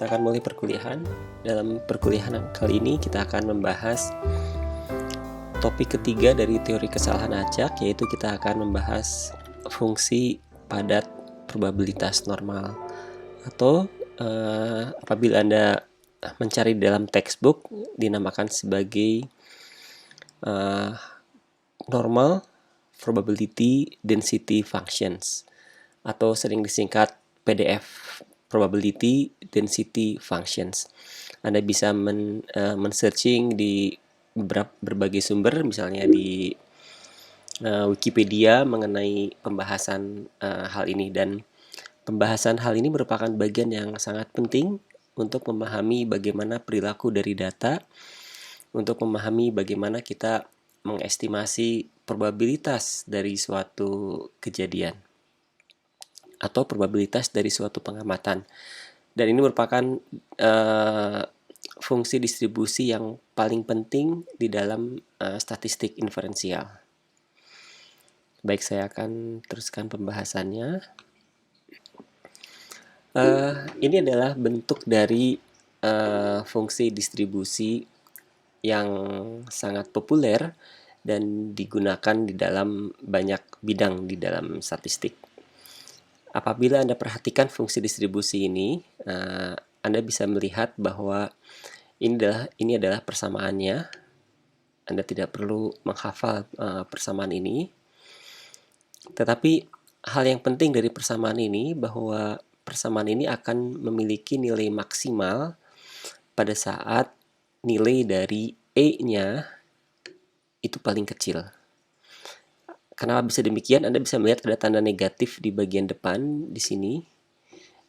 Kita akan mulai perkuliahan. Dalam perkuliahan kali ini kita akan membahas topik ketiga dari teori kesalahan acak, yaitu kita akan membahas fungsi padat probabilitas normal. Atau apabila Anda mencari dalam textbook dinamakan sebagai normal probability density functions, atau sering disingkat PDF, probability density functions. Anda bisa men-searching di berbagai sumber, misalnya di Wikipedia mengenai pembahasan hal ini, dan pembahasan hal ini merupakan bagian yang sangat penting untuk memahami bagaimana perilaku dari data, untuk memahami bagaimana kita mengestimasi probabilitas dari suatu kejadian atau probabilitas dari suatu pengamatan. Dan ini merupakan fungsi distribusi yang paling penting di dalam statistik inferensial. Baik, saya akan teruskan pembahasannya. Ini adalah bentuk dari fungsi distribusi yang sangat populer dan digunakan di dalam banyak bidang di dalam statistik. Apabila Anda perhatikan fungsi distribusi ini, Anda bisa melihat bahwa ini adalah persamaannya. Anda tidak perlu menghafal persamaan ini. Tetapi hal yang penting dari persamaan ini bahwa persamaan ini akan memiliki nilai maksimal pada saat nilai dari E-nya itu paling kecil. Kenapa bisa demikian? Anda bisa melihat ada tanda negatif di bagian depan di sini,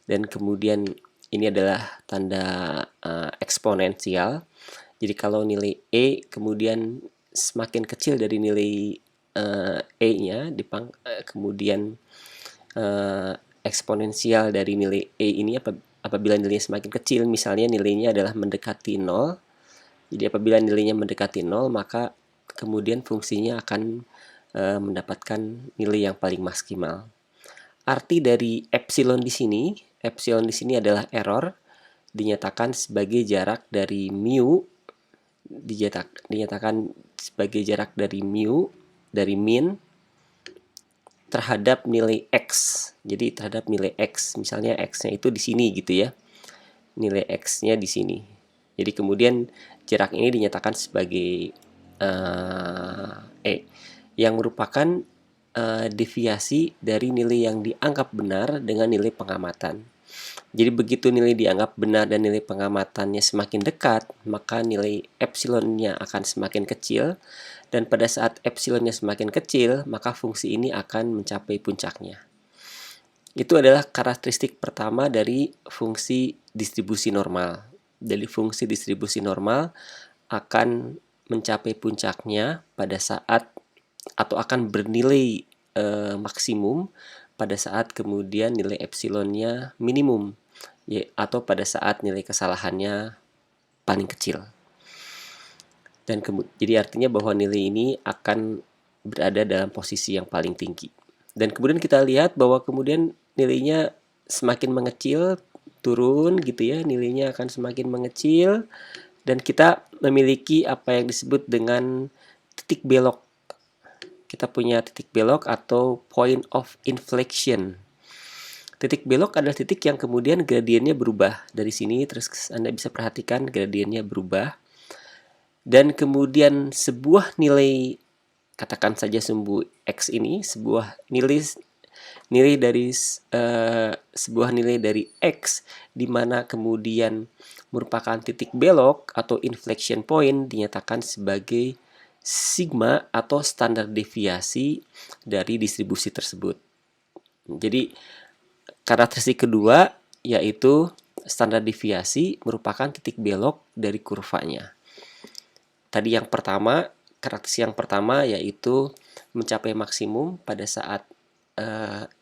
dan kemudian ini adalah tanda eksponensial. Jadi kalau nilai E kemudian semakin kecil dari nilai E-nya, kemudian eksponensial dari nilai E ini apabila nilainya semakin kecil, misalnya nilainya adalah mendekati 0. Jadi apabila nilainya mendekati 0, maka kemudian fungsinya akan mendapatkan nilai yang paling maksimal. Arti dari epsilon di sini adalah error, dinyatakan sebagai jarak dari mu, dinyatakan sebagai jarak dari mu, dari min, terhadap nilai x. Jadi terhadap nilai x, misalnya x-nya itu di sini gitu ya. Nilai x-nya di sini. Jadi kemudian jarak ini dinyatakan sebagai E, yang merupakan deviasi dari nilai yang dianggap benar dengan nilai pengamatan. Jadi begitu nilai dianggap benar dan nilai pengamatannya semakin dekat, maka nilai epsilonnya akan semakin kecil, dan pada saat epsilonnya semakin kecil, maka fungsi ini akan mencapai puncaknya. Itu adalah karakteristik pertama dari fungsi distribusi normal. Jadi fungsi distribusi normal akan mencapai puncaknya pada saat, atau akan bernilai maksimum pada saat kemudian nilai epsilonnya minimum, atau pada saat nilai kesalahannya paling kecil. Dan jadi artinya bahwa nilai ini akan berada dalam posisi yang paling tinggi. Dan kemudian kita lihat bahwa kemudian nilainya semakin mengecil, turun gitu ya, nilainya akan semakin mengecil, dan kita memiliki apa yang disebut dengan titik belok. Kita punya titik belok atau point of inflection. Titik belok adalah titik yang kemudian gradiennya berubah. Dari sini terus Anda bisa perhatikan gradiennya berubah. Dan kemudian sebuah nilai, katakan saja sumbu x ini, sebuah nilai dari x, di mana kemudian merupakan titik belok atau inflection point, dinyatakan sebagai sigma atau standar deviasi dari distribusi tersebut. Jadi karakteristik kedua yaitu standar deviasi merupakan titik belok dari kurvanya. Tadi yang pertama, karakteristik yang pertama yaitu mencapai maksimum pada saat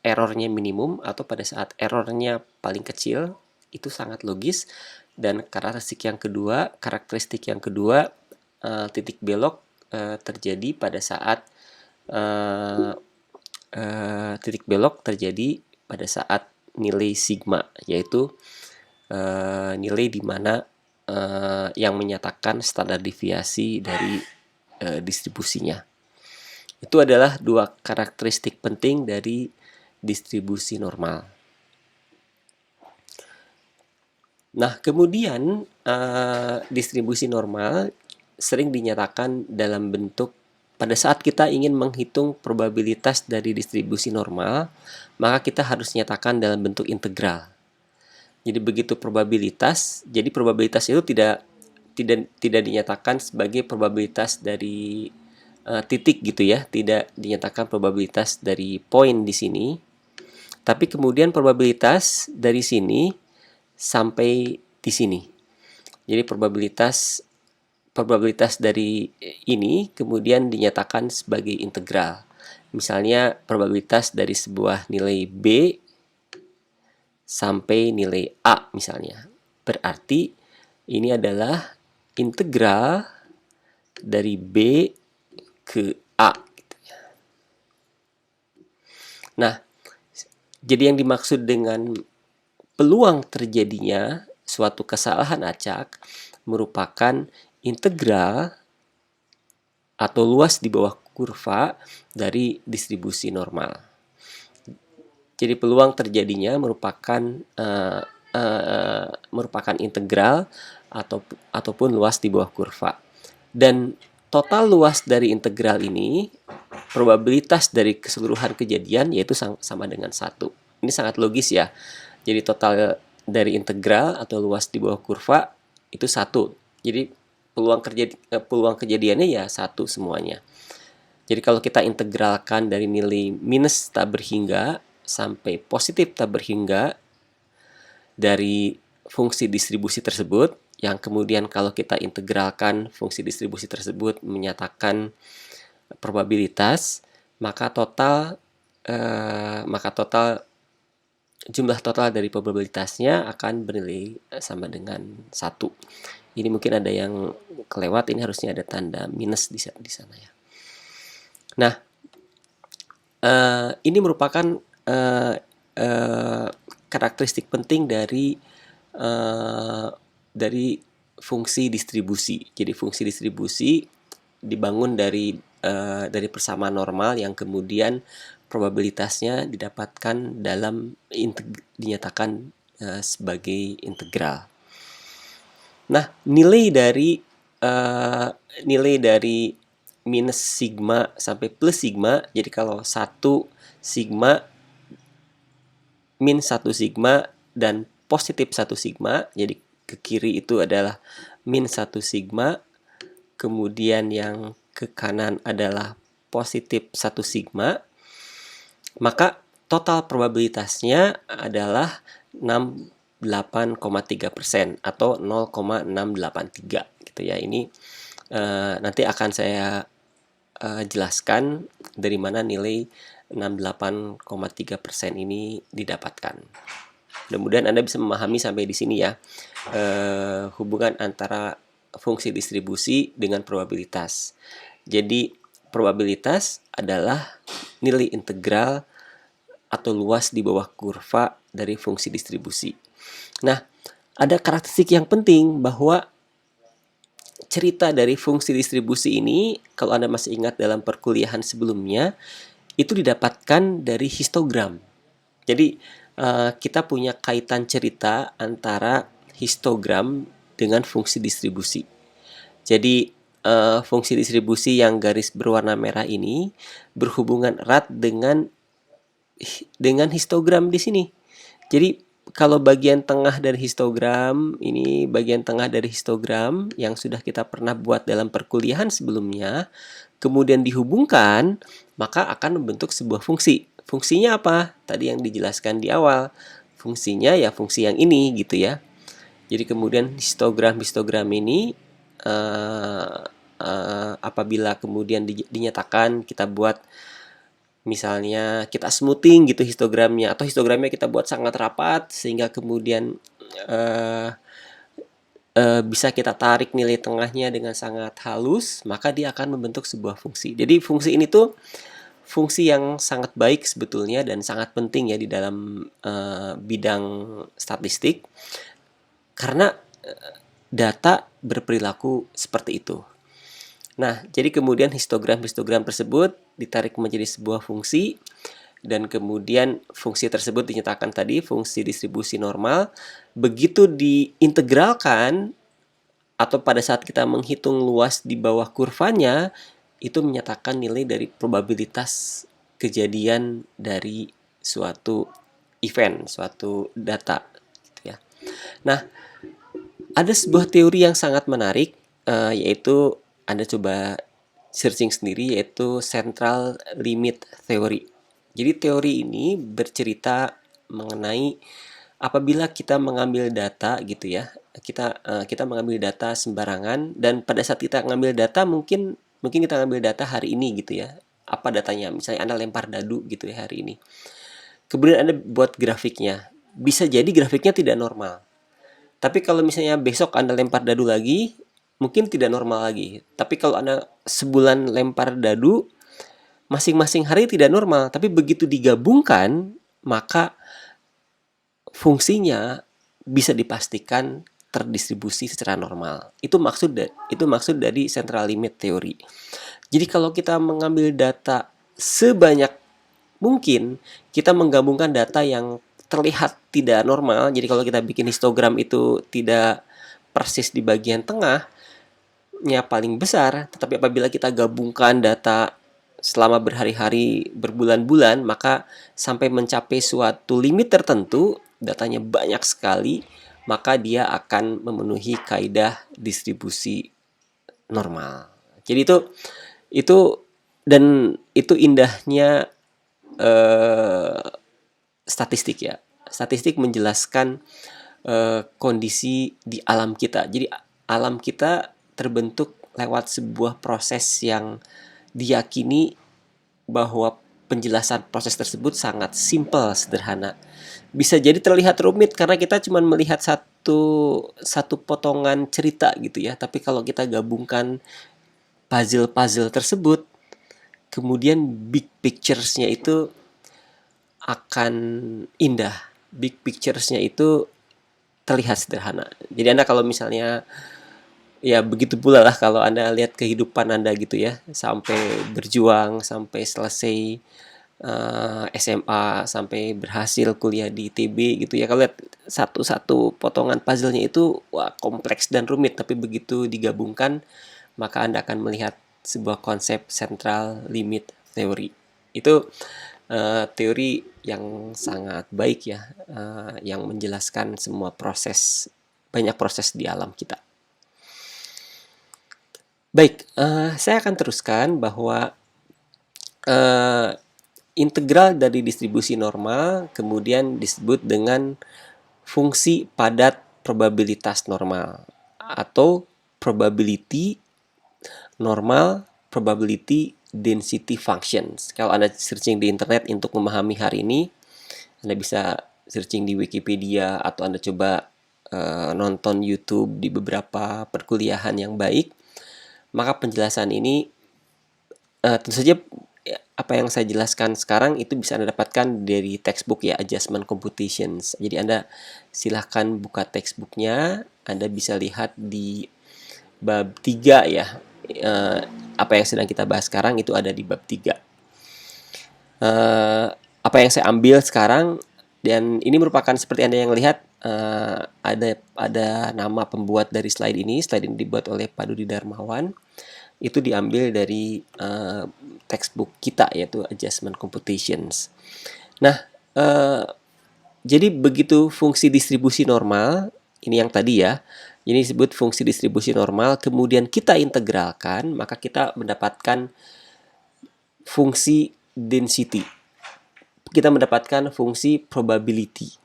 errornya minimum atau pada saat errornya paling kecil, itu sangat logis. Dan karakteristik yang kedua, titik belok terjadi pada saat nilai sigma, yaitu nilai di mana yang menyatakan standar deviasi dari distribusinya. Itu adalah dua karakteristik penting dari distribusi normal. Nah, kemudian distribusi normal sering dinyatakan dalam bentuk pada saat kita ingin menghitung probabilitas dari distribusi normal, maka kita harus nyatakan dalam bentuk integral. Jadi begitu probabilitas, jadi probabilitas itu tidak dinyatakan sebagai probabilitas dari titik gitu ya, tidak dinyatakan probabilitas dari poin di sini, tapi kemudian probabilitas dari sini sampai di sini. Jadi probabilitas dari ini kemudian dinyatakan sebagai integral. Misalnya probabilitas dari sebuah nilai B sampai nilai A misalnya. Berarti ini adalah integral dari B ke A. Nah, jadi yang dimaksud dengan peluang terjadinya suatu kesalahan acak merupakan integral atau luas di bawah kurva dari distribusi normal. Jadi peluang terjadinya merupakan integral ataupun luas di bawah kurva. Dan total luas dari integral ini, probabilitas dari keseluruhan kejadian yaitu sama dengan 1. Ini sangat logis ya. Jadi total dari integral atau luas di bawah kurva itu 1. Jadi peluang kejadiannya ya 1 semuanya. Jadi kalau kita integralkan dari nilai minus tak berhingga sampai positif tak berhingga dari fungsi distribusi tersebut, yang kemudian kalau kita integralkan fungsi distribusi tersebut menyatakan probabilitas, maka jumlah total dari probabilitasnya akan bernilai sama dengan 1. Ini mungkin ada yang kelewat, ini harusnya ada tanda minus di sana ya. Nah, ini merupakan karakteristik penting dari fungsi distribusi. Jadi fungsi distribusi dibangun dari persamaan normal yang kemudian probabilitasnya didapatkan dinyatakan sebagai integral. Nah, nilai dari minus sigma sampai plus sigma, jadi kalau 1 sigma, min 1 sigma, dan positif 1 sigma, jadi ke kiri itu adalah min 1 sigma, kemudian yang ke kanan adalah positif 1 sigma, maka total probabilitasnya adalah 68,3% atau 0,683 gitu ya. Ini nanti akan saya jelaskan dari mana nilai 68,3% ini didapatkan. Mudah-mudahan Anda bisa memahami sampai di sini ya, hubungan antara fungsi distribusi dengan probabilitas. Jadi probabilitas adalah nilai integral atau luas di bawah kurva dari fungsi distribusi. Nah, ada karakteristik yang penting bahwa cerita dari fungsi distribusi ini, kalau Anda masih ingat dalam perkuliahan sebelumnya, itu didapatkan dari histogram. Jadi kita punya kaitan cerita antara histogram dengan fungsi distribusi. Jadi fungsi distribusi yang garis berwarna merah ini berhubungan erat dengan histogram di sini. Jadi kalau bagian tengah dari histogram, ini bagian tengah dari histogram yang sudah kita pernah buat dalam perkuliahan sebelumnya, kemudian dihubungkan, maka akan membentuk sebuah fungsi. Fungsinya apa? Tadi yang dijelaskan di awal. Fungsinya ya fungsi yang ini gitu ya. Jadi kemudian histogram ini apabila kemudian dinyatakan, kita buat misalnya kita smoothing gitu histogramnya, atau histogramnya kita buat sangat rapat sehingga kemudian bisa kita tarik nilai tengahnya dengan sangat halus, maka dia akan membentuk sebuah fungsi. Jadi fungsi ini tuh fungsi yang sangat baik sebetulnya dan sangat penting ya di dalam bidang statistik. karena data berperilaku seperti itu. Nah, jadi kemudian histogram-histogram tersebut ditarik menjadi sebuah fungsi, dan kemudian fungsi tersebut dinyatakan tadi fungsi distribusi normal. Begitu diintegralkan atau pada saat kita menghitung luas di bawah kurvanya, itu menyatakan nilai dari probabilitas kejadian dari suatu event, suatu data gitu ya. Nah, ada sebuah teori yang sangat menarik, yaitu Anda coba searching sendiri, yaitu Central Limit Theory. Jadi teori ini bercerita mengenai apabila kita mengambil data gitu ya, kita mengambil data sembarangan, dan pada saat kita mengambil data mungkin kita ngambil data hari ini gitu ya. Apa datanya? Misalnya Anda lempar dadu gitu ya hari ini. Kemudian Anda buat grafiknya. Bisa jadi grafiknya tidak normal. Tapi kalau misalnya besok Anda lempar dadu lagi, mungkin tidak normal lagi. Tapi kalau Anda sebulan lempar dadu, masing-masing hari tidak normal. Tapi begitu digabungkan, maka fungsinya bisa dipastikan terdistribusi secara normal. Itu maksud dari central limit theory. Jadi kalau kita mengambil data sebanyak mungkin, kita menggabungkan data yang terlihat tidak normal. Jadi kalau kita bikin histogram itu tidak persis di bagian tengahnya paling besar, tetapi apabila kita gabungkan data selama berhari-hari, berbulan-bulan, maka sampai mencapai suatu limit tertentu, datanya banyak sekali, maka dia akan memenuhi kaidah distribusi normal. Jadi itu dan itu indahnya statistik ya. Statistik menjelaskan kondisi di alam kita. Jadi alam kita terbentuk lewat sebuah proses yang diyakini bahwa penjelasan proses tersebut sangat simpel, sederhana. Bisa jadi terlihat rumit karena kita cuma melihat satu potongan cerita gitu ya. Tapi kalau kita gabungkan puzzle-puzzle tersebut, kemudian big pictures-nya itu akan indah. Big pictures-nya itu terlihat sederhana. Jadi Anda kalau misalnya, ya begitu pula lah kalau Anda lihat kehidupan Anda gitu ya, sampai berjuang, sampai selesai SMA, sampai berhasil kuliah di ITB gitu ya. Kalau lihat satu-satu potongan puzzle-nya itu, wah kompleks dan rumit, tapi begitu digabungkan, maka Anda akan melihat sebuah konsep central limit theory. Itu teori yang sangat baik ya, yang menjelaskan semua proses, banyak proses di alam kita. Baik, saya akan teruskan bahwa integral dari distribusi normal kemudian disebut dengan fungsi padat probabilitas normal atau probability normal probability density functions. Kalau Anda searching di internet untuk memahami hari ini, Anda bisa searching di Wikipedia atau Anda coba nonton YouTube di beberapa perkuliahan yang baik. Maka penjelasan ini tentu saja apa yang saya jelaskan sekarang itu bisa Anda dapatkan dari textbook ya, Adjustment Computations. Jadi Anda silahkan buka textbooknya, Anda bisa lihat di bab 3 ya. Apa yang sedang kita bahas sekarang itu ada di bab 3. Apa yang saya ambil sekarang, dan ini merupakan seperti Anda yang lihat, ada nama pembuat dari slide ini. Slide ini dibuat oleh Pak Dudi Darmawan. Itu diambil dari textbook kita, yaitu Adjustment Computations. Nah, jadi begitu fungsi distribusi normal, ini yang tadi ya, ini disebut fungsi distribusi normal, kemudian kita integralkan, maka kita mendapatkan fungsi density. Kita mendapatkan fungsi probability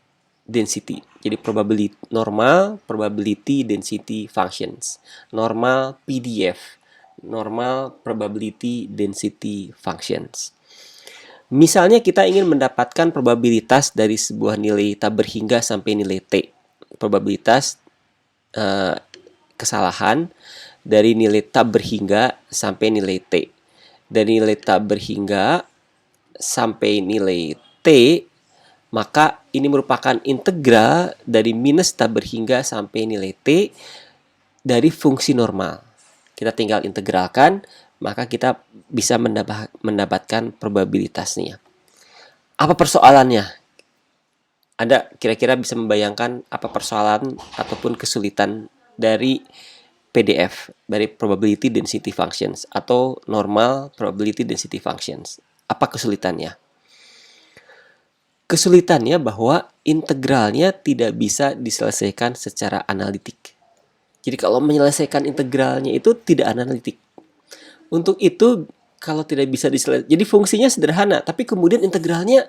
density. Jadi probability normal, probability density functions. Normal PDF, normal probability density functions. Misalnya kita ingin mendapatkan probabilitas dari sebuah nilai tab berhingga sampai nilai T. Probabilitas kesalahan dari nilai tab berhingga sampai nilai T. Dari nilai tab berhingga sampai nilai T, maka ini merupakan integral dari minus tabel hingga sampai nilai T dari fungsi normal. Kita tinggal integralkan, maka kita bisa mendapatkan probabilitasnya. Apa persoalannya? Anda kira-kira bisa membayangkan apa persoalan ataupun kesulitan dari PDF, dari probability density functions atau normal probability density functions? Apa kesulitannya? Kesulitannya bahwa integralnya tidak bisa diselesaikan secara analitik. Jadi kalau menyelesaikan integralnya itu tidak analitik. Untuk itu kalau tidak bisa diselesaikan, jadi fungsinya sederhana, tapi kemudian integralnya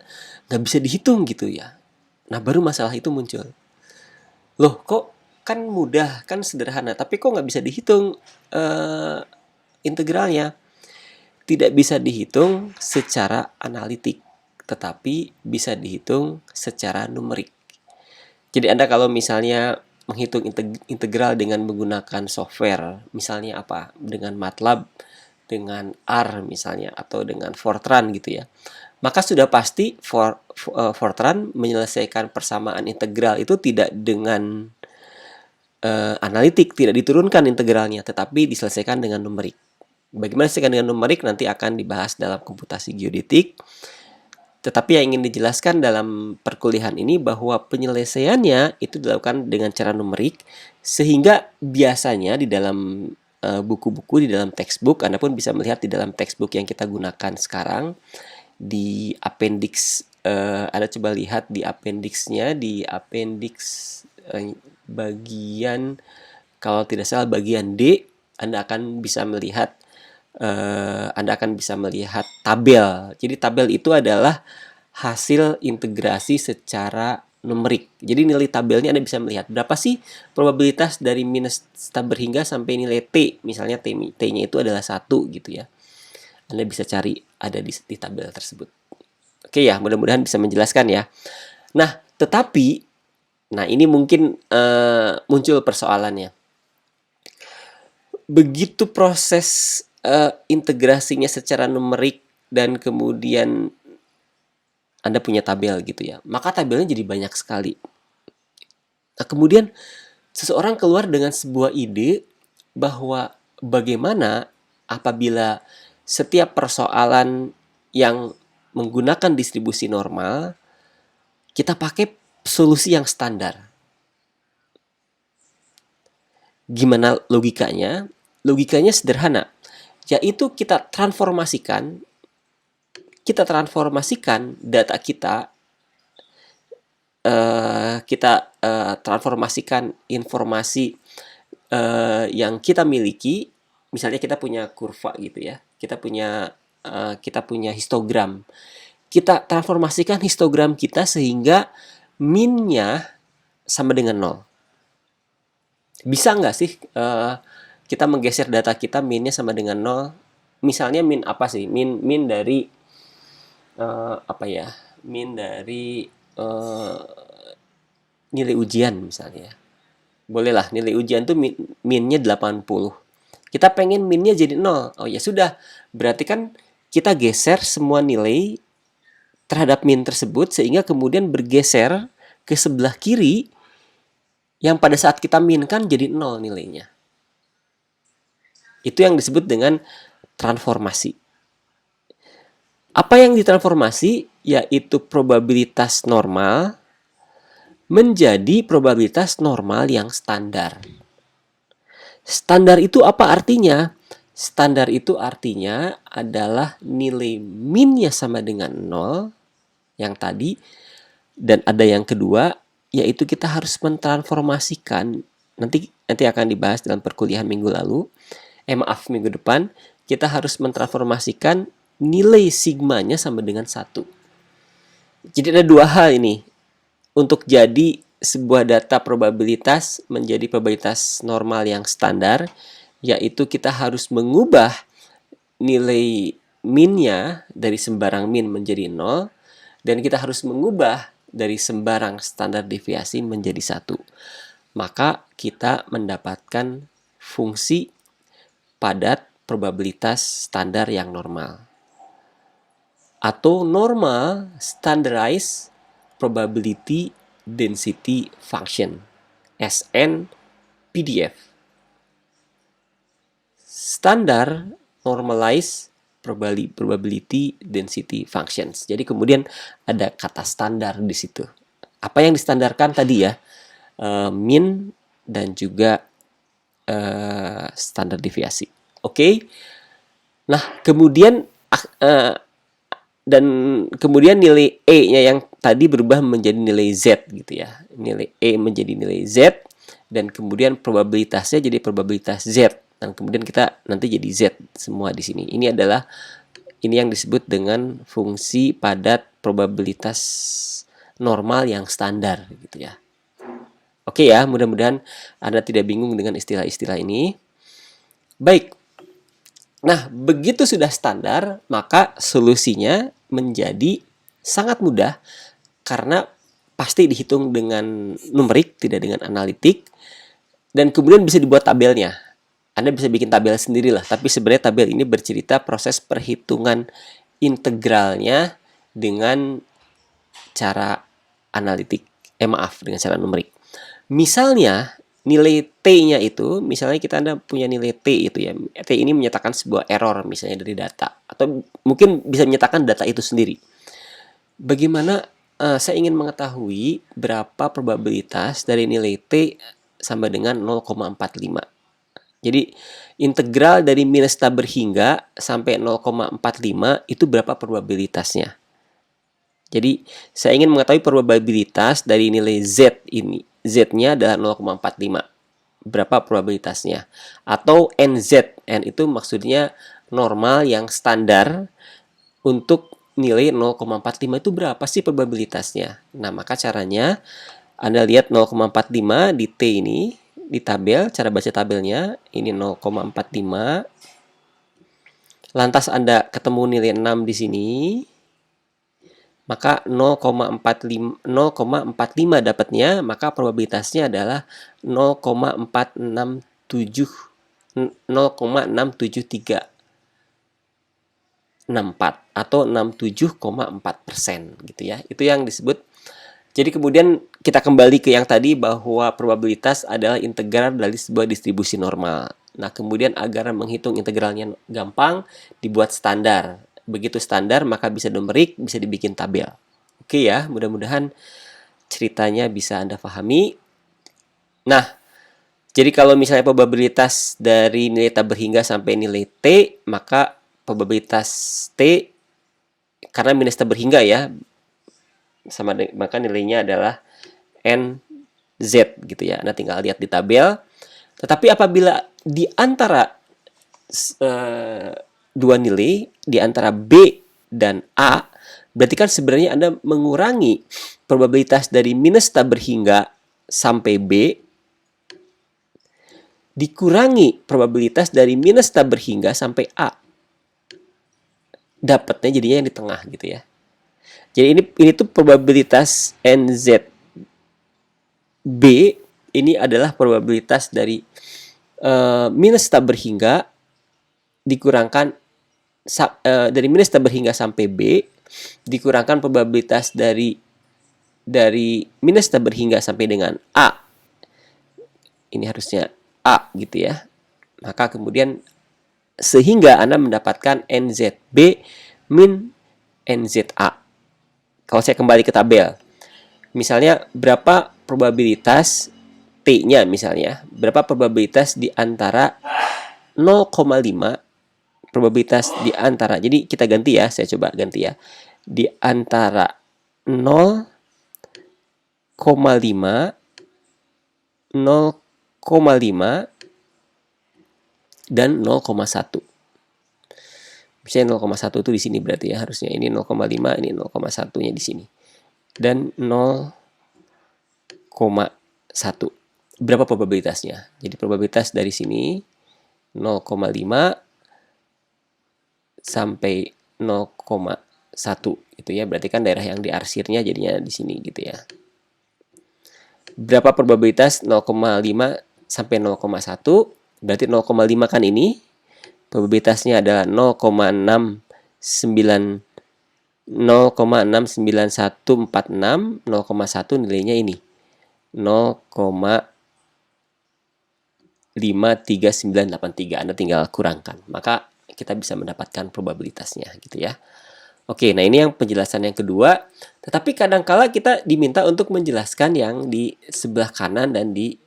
nggak bisa dihitung gitu ya. Nah baru masalah itu muncul. Loh kok kan mudah, kan sederhana, tapi kok nggak bisa dihitung integralnya? Tidak bisa dihitung secara analitik, tetapi bisa dihitung secara numerik. Jadi Anda kalau misalnya menghitung integral dengan menggunakan software, misalnya apa? Dengan MATLAB, dengan R misalnya, atau dengan Fortran gitu ya. Maka sudah pasti Fortran menyelesaikan persamaan integral itu tidak dengan analitik, tidak diturunkan integralnya, tetapi diselesaikan dengan numerik. Bagaimana diselesaikan dengan numerik nanti akan dibahas dalam komputasi geodetik. Tetapi yang ingin dijelaskan dalam perkuliahan ini bahwa penyelesaiannya itu dilakukan dengan cara numerik, sehingga biasanya di dalam buku-buku, di dalam textbook, Anda pun bisa melihat di dalam textbook yang kita gunakan sekarang, di appendix, Anda coba lihat di appendixnya, di appendix bagian, kalau tidak salah bagian D, Anda akan bisa melihat tabel. Jadi tabel itu adalah hasil integrasi secara numerik. Jadi nilai tabelnya Anda bisa melihat berapa sih probabilitas dari minus tabel hingga sampai nilai T. Misalnya T-nya itu adalah 1 gitu ya. Anda bisa cari ada di tabel tersebut. Oke ya, mudah-mudahan bisa menjelaskan ya. Nah, tetapi ini mungkin muncul persoalannya. Begitu proses integrasinya secara numerik dan kemudian Anda punya tabel gitu ya, maka tabelnya jadi banyak sekali. Nah, kemudian seseorang keluar dengan sebuah ide bahwa bagaimana apabila setiap persoalan yang menggunakan distribusi normal, kita pakai solusi yang standar. Gimana logikanya? Logikanya sederhana, yaitu kita transformasikan data kita, transformasikan informasi yang kita miliki. Misalnya kita punya kurva gitu ya, kita punya histogram, kita transformasikan histogram kita sehingga min-nya sama dengan 0. Bisa nggak sih kita menggeser data kita min-nya sama dengan 0? Misalnya min apa sih? Min dari min dari nilai ujian misalnya. Bolehlah nilai ujian tuh min-nya 80. Kita pengen min-nya jadi 0. Oh ya sudah, berarti kan kita geser semua nilai terhadap min tersebut sehingga kemudian bergeser ke sebelah kiri yang pada saat kita minkan jadi 0 nilainya. Itu yang disebut dengan transformasi. Apa yang ditransformasi? Yaitu probabilitas normal menjadi probabilitas normal yang standar. Standar itu apa artinya? Standar itu artinya adalah nilai min-nya sama dengan 0 yang tadi, dan ada yang kedua, yaitu kita harus mentransformasikan, nanti akan dibahas dalam perkuliahan minggu depan, kita harus mentransformasikan nilai sigmanya sama dengan 1. Jadi ada dua hal ini. Untuk jadi sebuah data probabilitas menjadi probabilitas normal yang standar, yaitu kita harus mengubah nilai min-nya dari sembarang min menjadi 0, dan kita harus mengubah dari sembarang standar deviasi menjadi 1. Maka kita mendapatkan fungsi padat probabilitas standar yang normal. Atau normal standardized probability density function, SNPDF. Standar normalized probability density functions. Jadi kemudian ada kata standar di situ. Apa yang distandarkan tadi ya, mean dan juga standar deviasi. Oke. Nah, kemudian dan kemudian nilai E-nya yang tadi berubah menjadi nilai Z gitu ya. Nilai E menjadi nilai Z dan kemudian probabilitasnya jadi probabilitas Z. Dan kemudian kita nanti jadi Z semua di sini. Ini yang disebut dengan fungsi padat probabilitas normal yang standar gitu ya. Oke ya, mudah-mudahan Anda tidak bingung dengan istilah-istilah ini. Baik. Nah, begitu sudah standar, maka solusinya menjadi sangat mudah karena pasti dihitung dengan numerik, tidak dengan analitik, dan kemudian bisa dibuat tabelnya. Anda bisa bikin tabel sendiri lah, tapi sebenarnya tabel ini bercerita proses perhitungan integralnya dengan cara analitik. Dengan cara numerik. Misalnya nilai T-nya itu, misalnya Anda punya nilai T itu ya. T ini menyatakan sebuah error misalnya dari data atau mungkin bisa menyatakan data itu sendiri. Bagaimana saya ingin mengetahui berapa probabilitas dari nilai T sama dengan 0,45. Jadi integral dari minus tab berhingga sampai 0,45 itu berapa probabilitasnya. Jadi saya ingin mengetahui probabilitas dari nilai Z ini. Z-nya adalah 0,45. Berapa probabilitasnya? Atau NZ. N itu maksudnya normal yang standar untuk nilai 0,45 itu berapa sih probabilitasnya? Nah, maka caranya Anda lihat 0,45 di T ini. Di tabel, cara baca tabelnya ini 0,45. Lantas Anda ketemu nilai 6 di sini, maka 0,45 dapatnya, maka probabilitasnya adalah 0,67364 atau 67,4% gitu ya. Itu yang disebut. Jadi kemudian kita kembali ke yang tadi bahwa probabilitas adalah integral dari sebuah distribusi normal. Nah, kemudian agar menghitung integralnya gampang, dibuat standar. Begitu standar, maka bisa numerik, bisa dibikin tabel. Oke ya, mudah-mudahan ceritanya bisa Anda pahami. Nah, jadi kalau misalnya probabilitas dari nilai tab berhingga sampai nilai T, maka probabilitas T, karena minus tab berhingga ya, maka nilainya adalah NZ gitu ya. Anda tinggal lihat di tabel. Tetapi apabila di antara dua nilai, di antara B dan A, berarti kan sebenarnya Anda mengurangi probabilitas dari minus tab berhingga sampai B dikurangi probabilitas dari minus tab berhingga sampai A. Dapatnya jadinya yang di tengah gitu ya. Jadi ini tuh probabilitas NZ B ini adalah probabilitas dari minus tab berhingga dikurangkan dari minus tab berhingga sampai B dikurangkan probabilitas dari minus tab berhingga sampai dengan A. Ini harusnya A gitu ya. Maka kemudian sehingga Anda mendapatkan NZB min NZA. Kalau saya kembali ke tabel, misalnya berapa probabilitas T-nya misalnya, berapa probabilitas di antara 0,5 probabilitas di antara, jadi kita ganti ya, saya coba ganti ya, di antara 0,5 dan 0,1. Misalnya 0,1 itu di sini berarti ya, harusnya ini 0,5, ini 0,1-nya di sini. Dan 0,1. Berapa probabilitasnya? Jadi probabilitas dari sini 0,5 sampai 0,1 gitu ya. Berarti kan daerah yang diarsirnya jadinya di sini gitu ya. Berapa probabilitas 0,5 sampai 0,1? Berarti 0,5 kan ini. Probabilitasnya adalah 0,693 0,69146, 0,1 nilainya ini 0,53983. Anda tinggal kurangkan, maka kita bisa mendapatkan probabilitasnya gitu ya. Oke, nah ini yang penjelasan yang kedua. Tetapi kadangkala kita diminta untuk menjelaskan yang di sebelah kanan dan di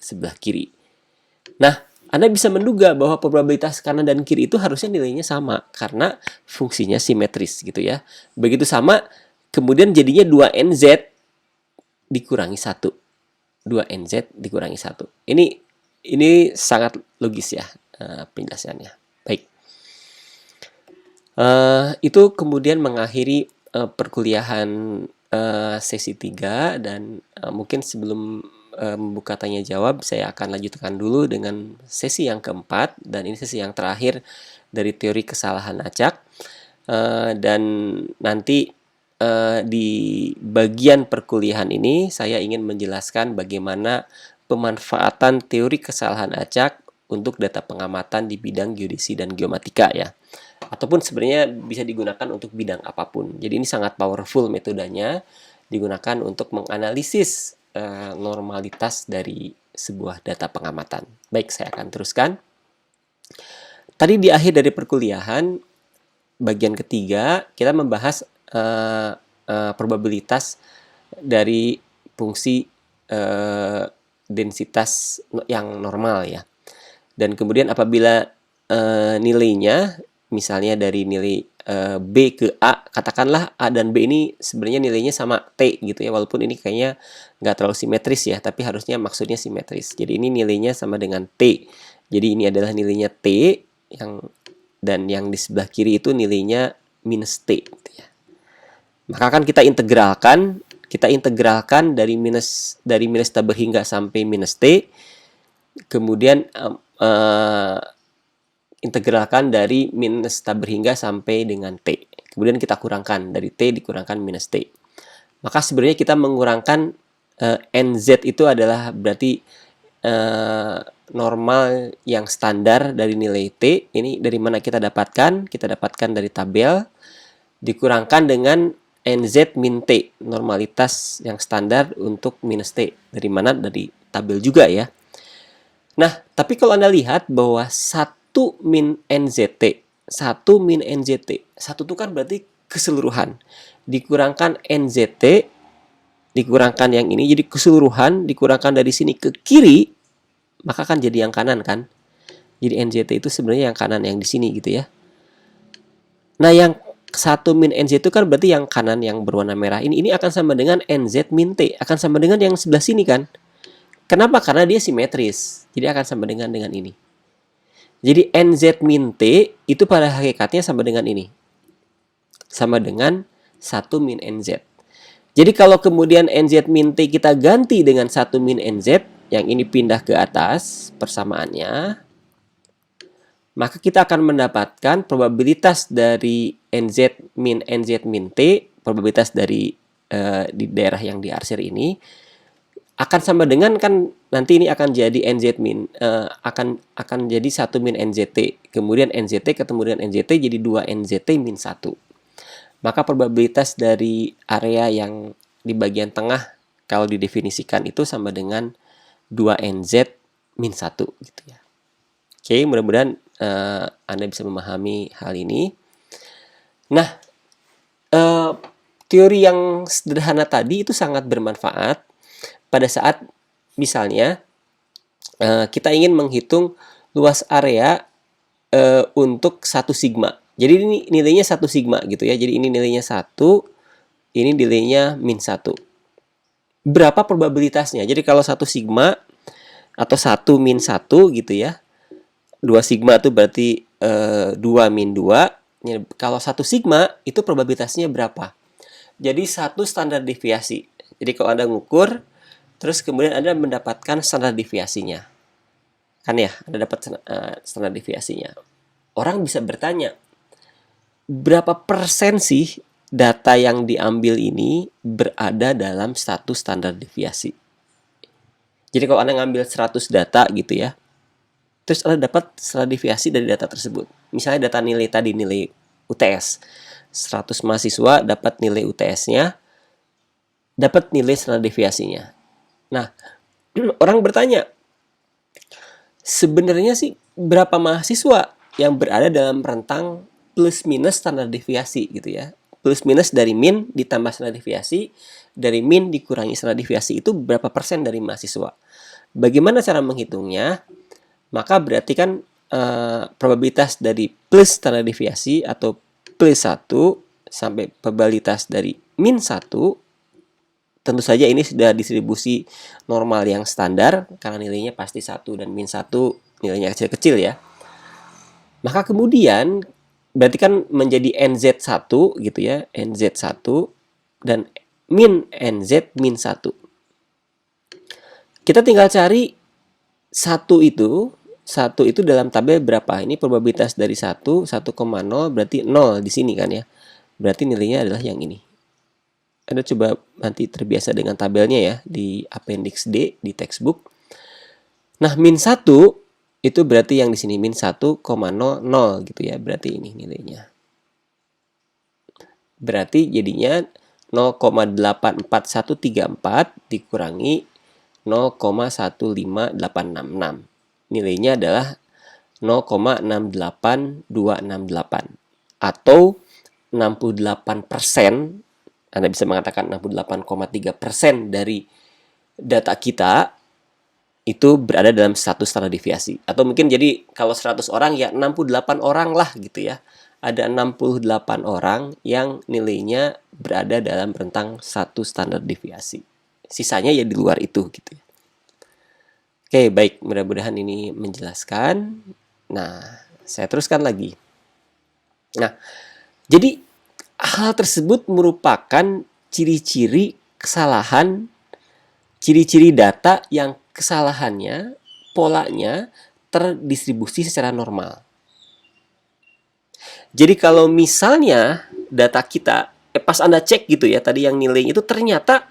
sebelah kiri. Nah, Anda bisa menduga bahwa probabilitas kanan dan kiri itu harusnya nilainya sama karena fungsinya simetris gitu ya. Begitu sama, kemudian jadinya 2NZ dikurangi 1. 2NZ dikurangi 1. Ini sangat logis ya penjelasannya. Baik. Itu kemudian mengakhiri perkuliahan sesi 3 dan mungkin sebelum membuka tanya jawab, saya akan lanjutkan dulu dengan sesi yang keempat, dan ini sesi yang terakhir dari teori kesalahan acak. Dan nanti di bagian perkuliahan ini saya ingin menjelaskan bagaimana pemanfaatan teori kesalahan acak untuk data pengamatan di bidang geodesi dan geomatika ya. Ataupun sebenarnya bisa digunakan untuk bidang apapun. Jadi ini sangat powerful metodenya, digunakan untuk menganalisis normalitas dari sebuah data pengamatan. Baik, saya akan teruskan. Tadi di akhir dari perkuliahan, bagian ketiga, kita membahas probabilitas dari fungsi densitas yang normal ya. Dan kemudian apabila nilainya misalnya dari nilai B ke A, katakanlah A dan B ini sebenarnya nilainya sama T gitu ya, walaupun ini kayaknya nggak terlalu simetris ya, tapi harusnya maksudnya simetris. Jadi ini nilainya sama dengan T. Jadi ini adalah nilainya T, dan yang di sebelah kiri itu nilainya minus T gitu ya. Maka akan kita integralkan dari minus tabel hingga sampai minus T, kemudian integralkan dari minus tabel hingga sampai dengan T. Kemudian kita kurangkan dari T dikurangkan minus T. Maka sebenarnya kita mengurangkan NZ itu adalah berarti normal yang standar dari nilai T. Ini dari mana kita dapatkan? Kita dapatkan dari tabel, dikurangkan dengan NZ min T, normalitas yang standar untuk minus T. Dari mana? Dari tabel juga ya. Nah, tapi kalau Anda lihat bahwa 1 min NZT, 1 min NZT, 1 itu kan berarti keseluruhan. Dikurangkan NZT, dikurangkan yang ini, jadi keseluruhan, dikurangkan dari sini ke kiri, maka kan jadi yang kanan kan. Jadi NZT itu sebenarnya yang kanan, yang di sini gitu ya. Nah, yang 1 min NZ itu kan berarti yang kanan yang berwarna merah. Ini akan sama dengan NZ min T, akan sama dengan yang sebelah sini kan. Kenapa? Karena dia simetris. Jadi akan sama dengan ini. Jadi NZ min T itu pada hakikatnya sama dengan ini. Sama dengan 1 min NZ. Jadi kalau kemudian NZ min T kita ganti dengan 1 min NZ, yang ini pindah ke atas persamaannya, maka kita akan mendapatkan probabilitas dari NZ min T, probabilitas dari di daerah yang diarsir ini, akan sama dengan kan nanti ini akan jadi NZ min akan jadi 1 min NZT. Kemudian NZT ketemu dengan NZT jadi 2 NZT min 1. Maka probabilitas dari area yang di bagian tengah kalau didefinisikan itu sama dengan 2 NZ min 1 gitu ya. Oke, mudah-mudahan Anda bisa memahami hal ini. Nah, teori yang sederhana tadi itu sangat bermanfaat pada saat misalnya kita ingin menghitung luas area untuk 1 sigma. Jadi ini nilainya 1 sigma gitu ya. Jadi ini nilainya 1, ini nilainya min 1. Berapa probabilitasnya? Jadi kalau 1 sigma atau 1 min 1 gitu ya. 2 sigma itu berarti 2 min 2. Kalau 1 sigma itu probabilitasnya berapa? Jadi 1 standar deviasi. Jadi kalau Anda ngukur, terus kemudian Anda mendapatkan standar deviasinya. Kan ya, Anda dapat standar deviasinya. Orang bisa bertanya, berapa persen sih data yang diambil ini berada dalam satu standar deviasi? Jadi kalau Anda ngambil 100 data gitu ya, terus Anda dapat standar deviasi dari data tersebut. Misalnya data nilai tadi, nilai UTS. 100 mahasiswa dapat nilai UTS-nya, dapat nilai standar deviasinya. Nah, orang bertanya, sebenarnya sih berapa mahasiswa yang berada dalam rentang plus minus standar deviasi gitu ya. Plus minus dari min ditambah standar deviasi, dari min dikurangi standar deviasi itu berapa persen dari mahasiswa. Bagaimana cara menghitungnya? Maka berarti kan probabilitas dari plus standar deviasi atau plus 1 sampai probabilitas dari min 1, tentu saja ini sudah distribusi normal yang standar karena nilainya pasti 1 dan min 1 nilainya kecil-kecil ya. Maka kemudian berarti kan menjadi NZ1 gitu ya, NZ1 dan min NZ min 1. Kita tinggal cari 1 itu dalam tabel berapa? Ini probabilitas dari 1, 1,0 berarti 0 di sini kan ya. Berarti nilainya adalah yang ini. Anda coba nanti terbiasa dengan tabelnya ya di appendix D di textbook. Nah, min 1 itu berarti yang di sini min 1,00 gitu ya. Berarti ini nilainya. Berarti jadinya 0,84134 dikurangi 0,15866. Nilainya adalah 0,68268 atau 68%. Anda bisa mengatakan 68,3% dari data kita itu berada dalam satu standar deviasi. Atau mungkin jadi kalau 100 orang ya 68 orang lah gitu ya. Ada 68 orang yang nilainya berada dalam rentang satu standar deviasi. Sisanya ya di luar itu gitu ya. Oke, baik. Mudah-mudahan ini menjelaskan. Nah, saya teruskan lagi. Nah, jadi hal tersebut merupakan ciri-ciri kesalahan, ciri-ciri data yang kesalahannya, polanya terdistribusi secara normal. Jadi kalau misalnya data kita, pas Anda cek gitu ya, tadi yang nilainya itu ternyata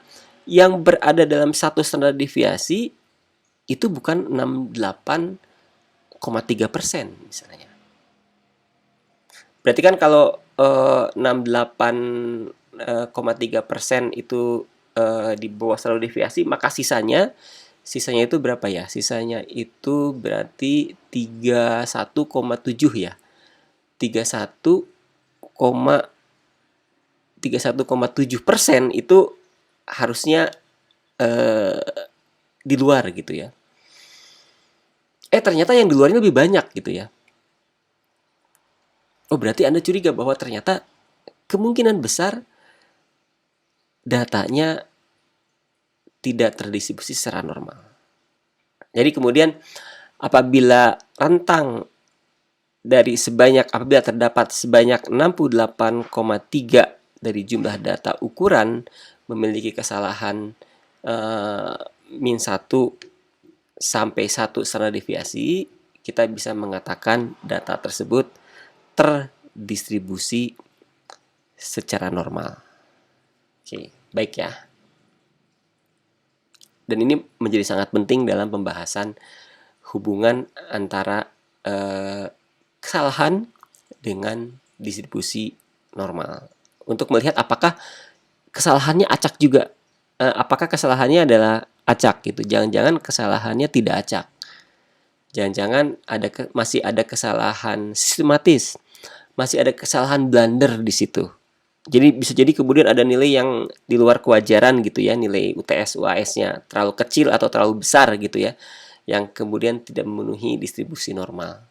yang berada dalam satu standar deviasi itu bukan 68,3% misalnya. Berarti kan kalau 68,3% itu di bawah standar deviasi, maka sisanya itu berapa ya? Sisanya itu berarti 31,7 ya. 31,7% itu harusnya di luar gitu ya. Ternyata yang di luarnya lebih banyak gitu ya. Oh, berarti Anda curiga bahwa ternyata kemungkinan besar datanya tidak terdistribusi secara normal. Jadi kemudian apabila terdapat sebanyak 68,3 dari jumlah data ukuran memiliki kesalahan min 1 sampai 1 standar deviasi, kita bisa mengatakan data tersebut terdistribusi secara normal. Oke, baik ya. Dan ini menjadi sangat penting dalam pembahasan hubungan antara kesalahan dengan distribusi normal. Untuk melihat apakah kesalahannya acak juga. Apakah kesalahannya adalah acak gitu. Jangan-jangan kesalahannya tidak acak. Jangan-jangan masih ada kesalahan sistematis. Masih ada kesalahan blunder di situ. Jadi bisa jadi kemudian ada nilai yang di luar kewajaran gitu ya, nilai UTS UAS-nya terlalu kecil atau terlalu besar gitu ya, yang kemudian tidak memenuhi distribusi normal.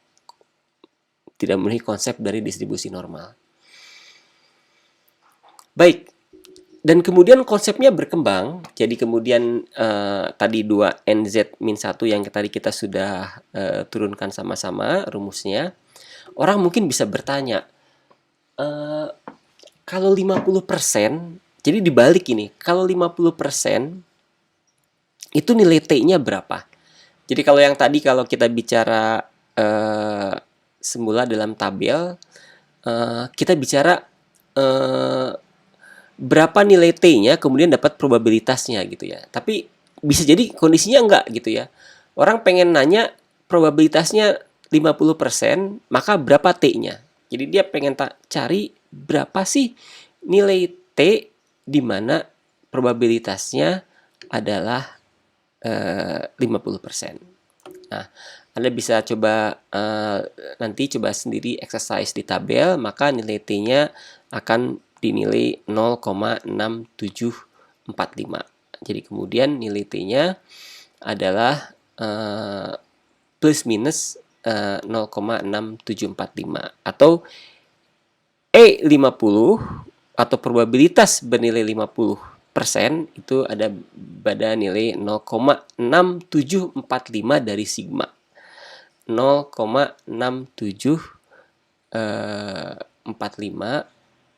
Tidak memenuhi konsep dari distribusi normal. Baik. Dan kemudian konsepnya berkembang. Jadi kemudian tadi 2 NZ-1 yang tadi kita sudah turunkan sama-sama rumusnya. Orang mungkin bisa bertanya, kalau 50%, jadi dibalik ini, kalau 50% itu nilai T-nya berapa? Jadi kalau yang tadi kalau kita bicara semula dalam tabel, kita bicara berapa nilai T-nya kemudian dapat probabilitasnya gitu ya. Tapi bisa jadi kondisinya enggak gitu ya. Orang pengen nanya probabilitasnya 50%, maka berapa T-nya? Jadi dia pengen cari berapa sih nilai T di mana probabilitasnya adalah 50%. Nah, Anda bisa coba nanti coba sendiri exercise di tabel, maka nilai T-nya akan dinilai 0,6745. Jadi kemudian nilai T-nya adalah plus minus 0,6745 atau E50 atau probabilitas bernilai 50% itu ada pada nilai 0,6745 dari sigma. 0,6745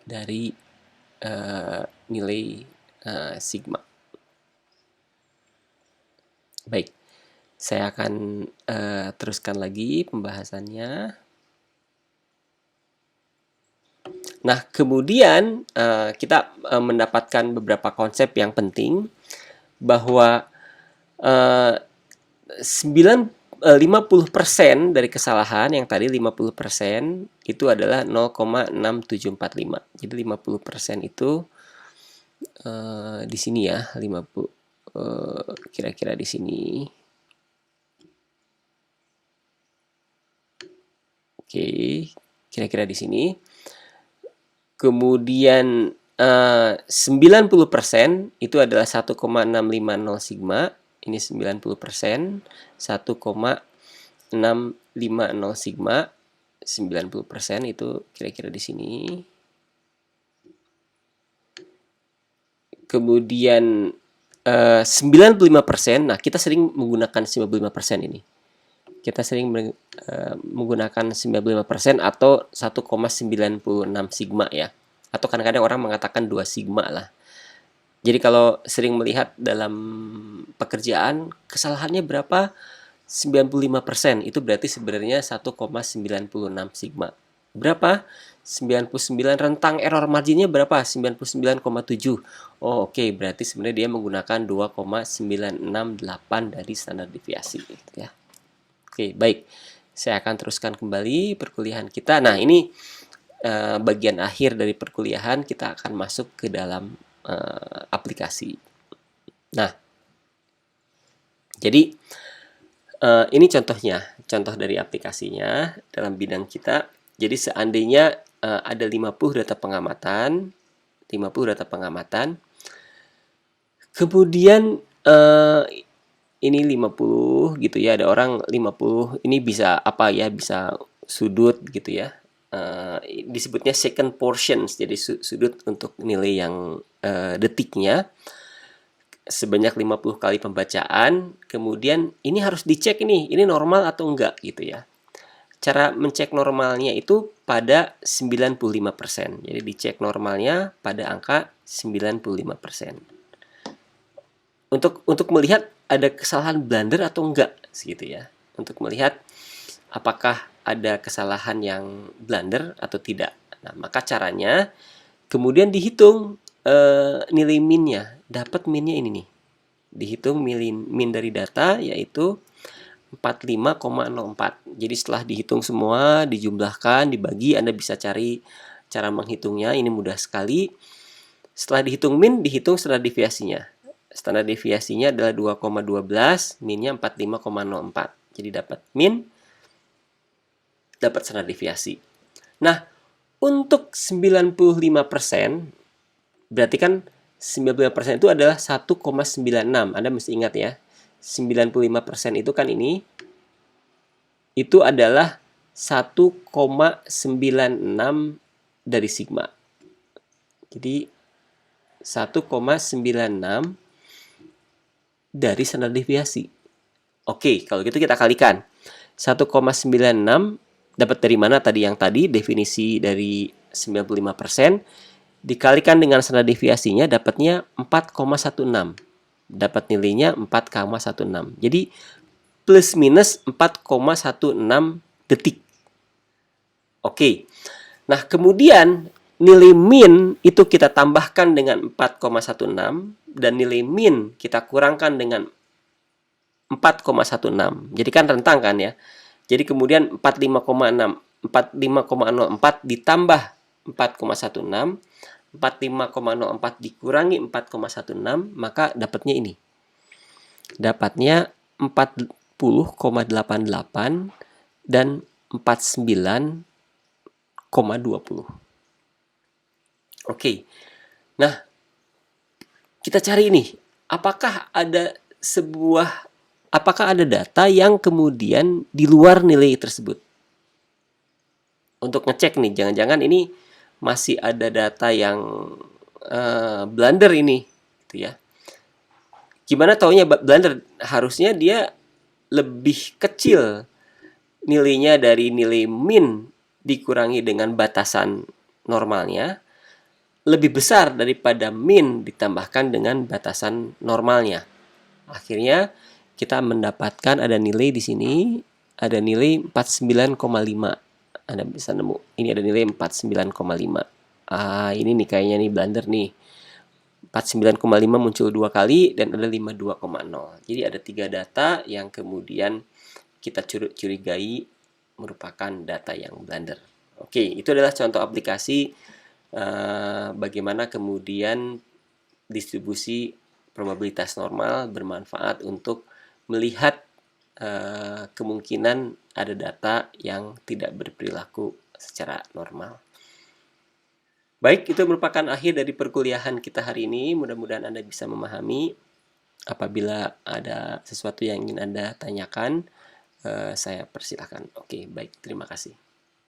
dari nilai sigma. Baik, saya akan teruskan lagi pembahasannya. Nah, kemudian kita mendapatkan beberapa konsep yang penting bahwa 50% dari kesalahan yang tadi 50% itu adalah 0,6745. Jadi 50% itu di sini ya, 50 kira-kira di sini. Oke, kira-kira di sini. Kemudian 90% itu adalah 1,650 sigma. Ini 90%, 1,650 sigma. 90% itu kira-kira di sini. Kemudian 95%, nah kita sering menggunakan 95% ini. Kita sering menggunakan 95% atau 1,96 sigma ya. Atau kadang-kadang orang mengatakan 2 sigma lah. Jadi kalau sering melihat dalam pekerjaan kesalahannya berapa? 95%, itu berarti sebenarnya 1,96 sigma. Berapa? 99, rentang error marginnya berapa? 99,7. Oh oke, berarti sebenarnya dia menggunakan 2,968 dari standar deviasi ya. Oke, baik. Saya akan teruskan kembali perkuliahan kita. Nah, ini bagian akhir dari perkuliahan, kita akan masuk ke dalam aplikasi. Nah, jadi ini contohnya, contoh dari aplikasinya dalam bidang kita. Jadi seandainya ada 50 data pengamatan, kemudian ini 50 gitu ya, ada orang 50, ini bisa apa ya, bisa sudut gitu ya. Disebutnya second portions, jadi sudut untuk nilai yang detiknya sebanyak 50 kali pembacaan. Kemudian ini harus dicek ini normal atau enggak gitu ya. Cara mencek normalnya itu pada 95%. Jadi dicek normalnya pada angka 95%. Untuk melihat ada kesalahan blunder atau enggak gitu ya. Untuk melihat apakah ada kesalahan yang blunder atau tidak. Nah, maka caranya kemudian dihitung nilai minnya. Dapat minnya ini nih. Dihitung min dari data yaitu 45,04. Jadi setelah dihitung semua, dijumlahkan, dibagi, Anda bisa cari cara menghitungnya. Ini mudah sekali. Setelah dihitung min, dihitung standar deviasinya. Standar deviasinya adalah 2,12, minnya 45,04. Jadi dapat min, dapat standar deviasi. Nah, untuk 95%, berarti kan 95% itu adalah 1,96. Anda mesti ingat ya. 95% itu kan ini. Itu adalah 1,96 dari sigma. Jadi 1,96 dari standar deviasi. Oke, kalau gitu kita kalikan. 1,96 dapat dari mana tadi yang tadi definisi dari 95%. Dikalikan dengan standar deviasinya dapatnya 4,16. Dapat nilainya 4,16. Jadi plus minus 4,16 detik. Oke. Nah, kemudian nilai min itu kita tambahkan dengan 4,16 dan nilai min kita kurangkan dengan 4,16. Jadi kan rentang kan ya. Jadi kemudian 45,04 ditambah 4,16. 45,04 dikurangi 4,16, maka dapatnya ini. Dapatnya 40,88 dan 49,20. Oke. Nah, kita cari ini. Apakah ada data yang kemudian di luar nilai tersebut? Untuk ngecek nih, jangan-jangan ini masih ada data yang blunder ini, gitu ya. Gimana taunya blunder? Harusnya dia lebih kecil nilainya dari nilai min dikurangi dengan batasan normalnya, lebih besar daripada min ditambahkan dengan batasan normalnya. Akhirnya kita mendapatkan ada nilai di sini, ada nilai 49,5. Anda bisa nemu. Ini ada nilai 49,5. Ini nih kayaknya nih blunder nih. 49,5 muncul 2 kali dan ada 52,0. Jadi ada 3 data yang kemudian kita curigai merupakan data yang blunder. Oke, itu adalah contoh aplikasi bagaimana kemudian distribusi probabilitas normal bermanfaat untuk melihat kemungkinan ada data yang tidak berperilaku secara normal. Baik, itu merupakan akhir dari perkuliahan kita hari ini. Mudah-mudahan Anda bisa memahami. Apabila ada sesuatu yang ingin Anda tanyakan, saya persilahkan. Oke, baik. Terima kasih.